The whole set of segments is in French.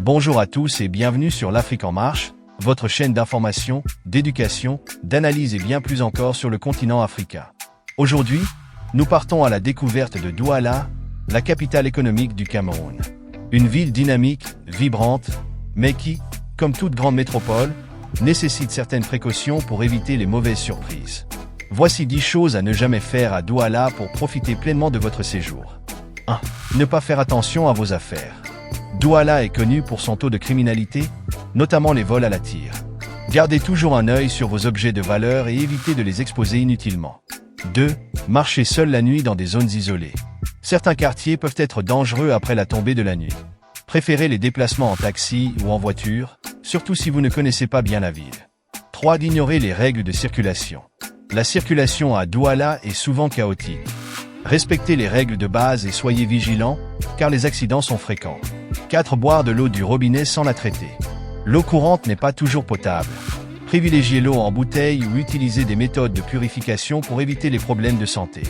Bonjour à tous et bienvenue sur l'Afrique en marche, votre chaîne d'information, d'éducation, d'analyse et bien plus encore sur le continent africain. Aujourd'hui, nous partons à la découverte de Douala, la capitale économique du Cameroun. Une ville dynamique, vibrante, mais qui, comme toute grande métropole, nécessite certaines précautions pour éviter les mauvaises surprises. Voici 10 choses à ne jamais faire à Douala pour profiter pleinement de votre séjour. 1. Ne pas faire attention à vos affaires. Douala est connu pour son taux de criminalité, notamment les vols à la tire. Gardez toujours un œil sur vos objets de valeur et évitez de les exposer inutilement. 2. Marchez seul la nuit dans des zones isolées. Certains quartiers peuvent être dangereux après la tombée de la nuit. Préférez les déplacements en taxi ou en voiture, surtout si vous ne connaissez pas bien la ville. 3. D'ignorer les règles de circulation. La circulation à Douala est souvent chaotique. Respectez les règles de base et soyez vigilants, car les accidents sont fréquents. 4. Boire de l'eau du robinet sans la traiter. L'eau courante n'est pas toujours potable. Privilégiez l'eau en bouteille ou utilisez des méthodes de purification pour éviter les problèmes de santé.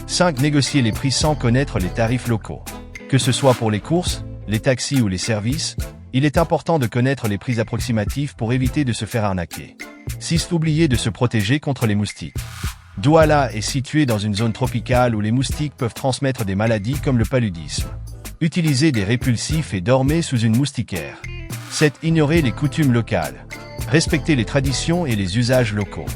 5. Négociez les prix sans connaître les tarifs locaux. Que ce soit pour les courses, les taxis ou les services, il est important de connaître les prix approximatifs pour éviter de se faire arnaquer. 6. Oubliez de se protéger contre les moustiques. Douala est située dans une zone tropicale où les moustiques peuvent transmettre des maladies comme le paludisme. Utilisez des répulsifs et dormez sous une moustiquaire. 7. Ignorez les coutumes locales. Respectez les traditions et les usages locaux.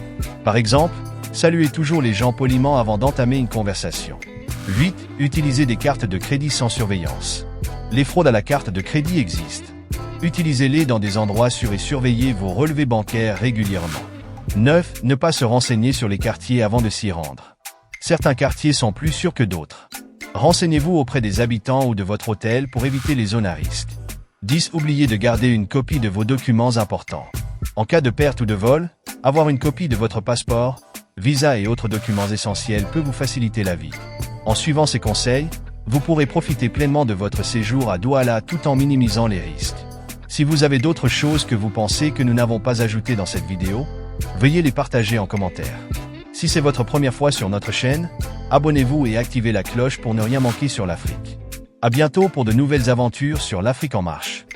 Par exemple, saluez toujours les gens poliment avant d'entamer une conversation. 8. Utilisez des cartes de crédit sans surveillance. Les fraudes à la carte de crédit existent. Utilisez-les dans des endroits sûrs et surveillez vos relevés bancaires régulièrement. 9. Ne pas se renseigner sur les quartiers avant de s'y rendre. Certains quartiers sont plus sûrs que d'autres. Renseignez-vous auprès des habitants ou de votre hôtel pour éviter les zones à risque. 10. Oubliez de garder une copie de vos documents importants. En cas de perte ou de vol, avoir une copie de votre passeport, visa et autres documents essentiels peut vous faciliter la vie. En suivant ces conseils, vous pourrez profiter pleinement de votre séjour à Douala tout en minimisant les risques. Si vous avez d'autres choses que vous pensez que nous n'avons pas ajoutées dans cette vidéo, veuillez les partager en commentaire. Si c'est votre première fois sur notre chaîne, abonnez-vous et activez la cloche pour ne rien manquer sur l'Afrique. À bientôt pour de nouvelles aventures sur l'Afrique en marche.